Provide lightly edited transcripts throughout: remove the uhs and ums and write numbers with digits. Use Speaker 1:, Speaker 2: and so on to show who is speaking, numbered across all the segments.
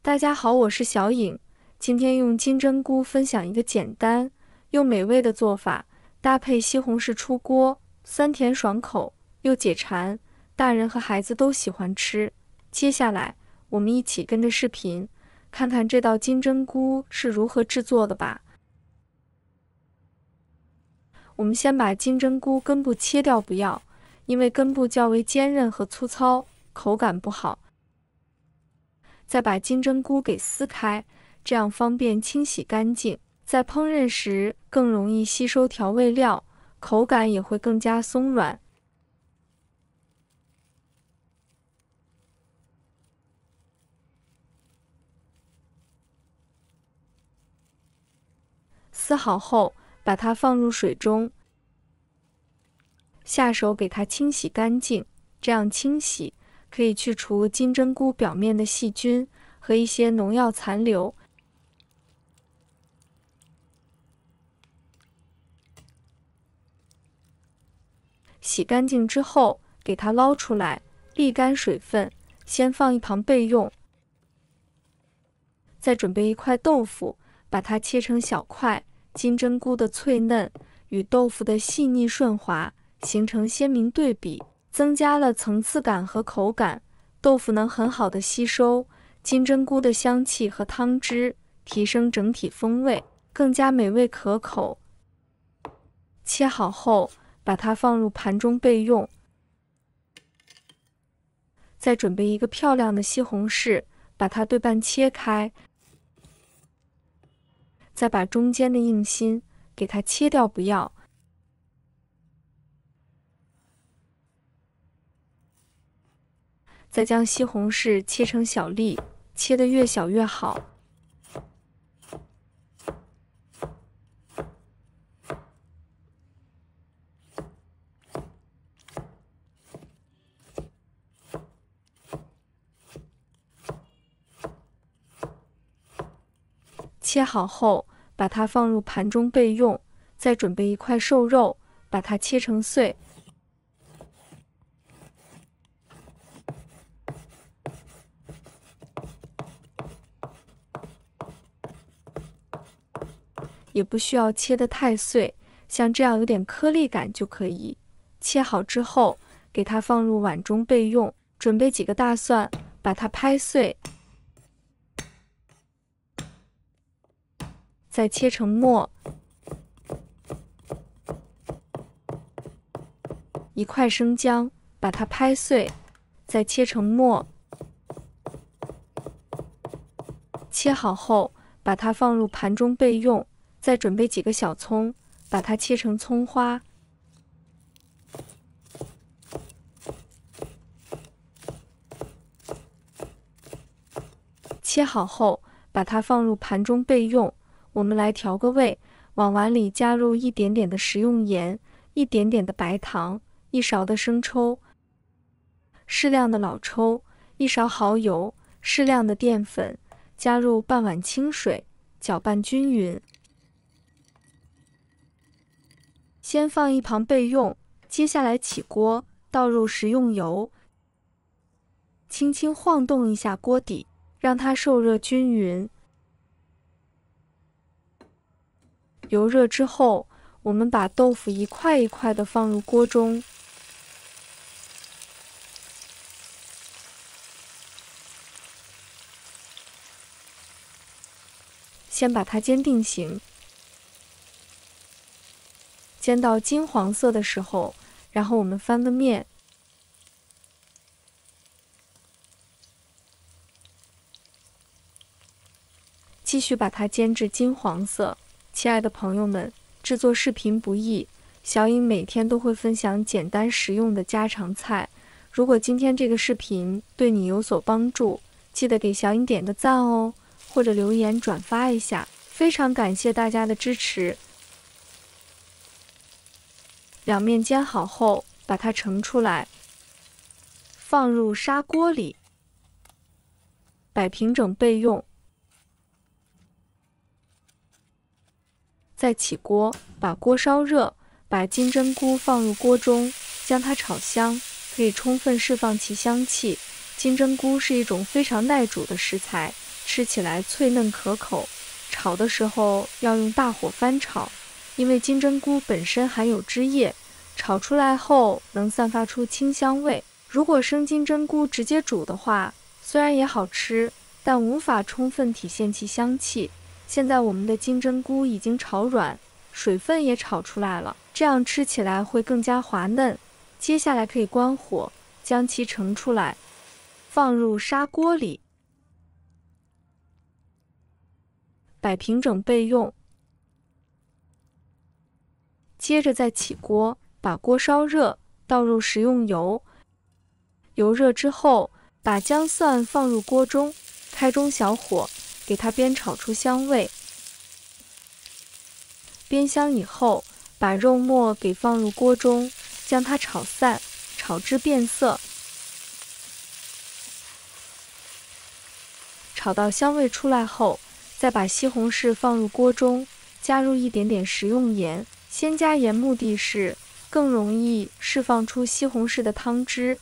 Speaker 1: 大家好，我是小颖，今天用金针菇分享一个简单又美味的做法，搭配西红柿出锅，酸甜爽口又解馋，大人和孩子都喜欢吃。接下来，我们一起跟着视频，看看这道金针菇是如何制作的吧。我们先把金针菇根部切掉，不要，因为根部较为坚韧和粗糙，口感不好。再把金针菇给撕开，这样方便清洗干净，在烹饪时更容易吸收调味料，口感也会更加松软。撕好后，把它放入水中，下手给它清洗干净，这样清洗可以去除金针菇表面的细菌和一些农药残留。洗干净之后，给它捞出来，沥干水分，先放一旁备用。再准备一块豆腐，把它切成小块，金针菇的脆嫩与豆腐的细腻顺滑形成鲜明对比，增加了层次感和口感。豆腐能很好的吸收金针菇的香气和汤汁，提升整体风味，更加美味可口。切好后，把它放入盘中备用。再准备一个漂亮的西红柿，把它对半切开，再把中间的硬心给它切掉，不要。再将西红柿切成小粒，切得越小越好。切好后，把它放入盘中备用。再准备一块瘦肉，把它切成碎。也不需要切得太碎，像这样有点颗粒感就可以。切好之后，给它放入碗中备用。准备几个大蒜，把它拍碎，再切成末。一块生姜，把它拍碎，再切成末。切好后，把它放入盘中备用。再准备几个小葱，把它切成葱花。切好后，把它放入盘中备用。我们来调个味，往碗里加入一点点的食用盐，一点点的白糖，一勺的生抽，适量的老抽，一勺蚝油，适量的淀粉，加入半碗清水，搅拌均匀。先放一旁备用，接下来起锅，倒入食用油，轻轻晃动一下锅底，让它受热均匀。油热之后，我们把豆腐一块一块的放入锅中，先把它煎定型。煎到金黄色的时候，然后我们翻个面，继续把它煎至金黄色。亲爱的朋友们，制作视频不易，小颖每天都会分享简单实用的家常菜。如果今天这个视频对你有所帮助，记得给小颖点个赞哦，或者留言转发一下，非常感谢大家的支持。两面煎好后，把它盛出来，放入砂锅里，摆平整备用。再起锅，把锅烧热，把金针菇放入锅中，将它炒香，可以充分释放其香气。金针菇是一种非常耐煮的食材，吃起来脆嫩可口。炒的时候要用大火翻炒，因为金针菇本身含有汁液，炒出来后能散发出清香味。如果生金针菇直接煮的话，虽然也好吃，但无法充分体现其香气。现在我们的金针菇已经炒软，水分也炒出来了，这样吃起来会更加滑嫩。接下来可以关火，将其盛出来，放入砂锅里，摆平整备用。接着再起锅，把锅烧热，倒入食用油。油热之后，把姜蒜放入锅中，开中小火，给它煸炒出香味。煸香以后，把肉末给放入锅中，将它炒散，炒至变色。炒到香味出来后，再把西红柿放入锅中，加入一点点食用盐。先加盐目的是更容易释放出西红柿的汤汁。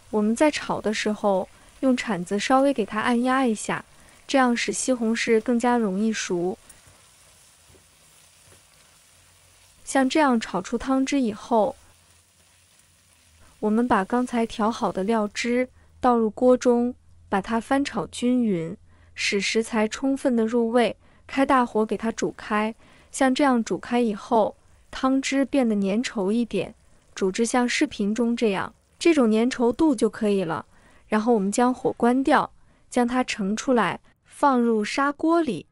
Speaker 1: 我们在炒的时候，用铲子稍微给它按压一下，这样使西红柿更加容易熟。像这样炒出汤汁以后，我们把刚才调好的料汁倒入锅中，把它翻炒均匀，使食材充分的入味。开大火给它煮开，像这样煮开以后，汤汁变得粘稠一点，煮至像视频中这样，这种粘稠度就可以了。然后我们将火关掉，将它盛出来，放入砂锅里，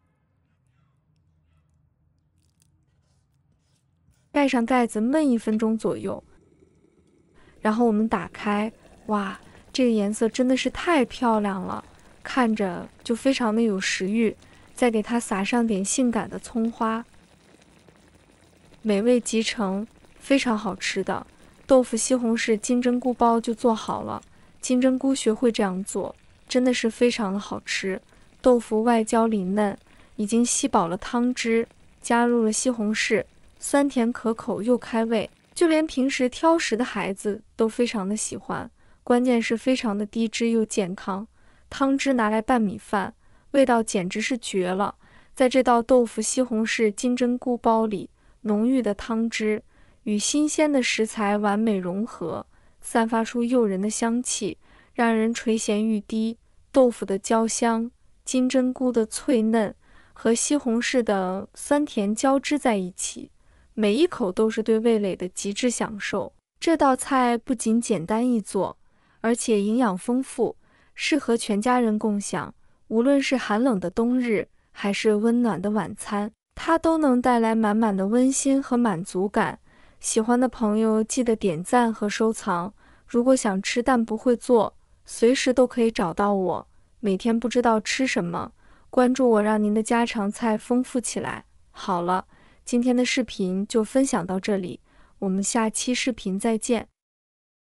Speaker 1: 盖上盖子焖1分钟左右。然后我们打开，哇，这个颜色真的是太漂亮了，看着就非常的有食欲。再给它撒上点性感的葱花，美味极成，非常好吃的豆腐西红柿金针菇包就做好了。金针菇学会这样做，真的是非常的好吃。豆腐外焦里嫩，已经吸饱了汤汁，加入了西红柿，酸甜可口又开胃，就连平时挑食的孩子都非常的喜欢。关键是非常的低脂又健康，汤汁拿来拌米饭，味道简直是绝了。在这道豆腐西红柿金针菇包里，浓郁的汤汁与新鲜的食材完美融合，散发出诱人的香气，让人垂涎欲滴。豆腐的焦香，金针菇的脆嫩和西红柿的酸甜交织在一起，每一口都是对味蕾的极致享受。这道菜不仅简单易做，而且营养丰富，适合全家人共享。无论是寒冷的冬日，还是温暖的晚餐，它都能带来满满的温馨和满足感。喜欢的朋友记得点赞和收藏。如果想吃但不会做，随时都可以找到我。每天不知道吃什么，关注我，让您的家常菜丰富起来。好了，今天的视频就分享到这里，我们下期视频再见。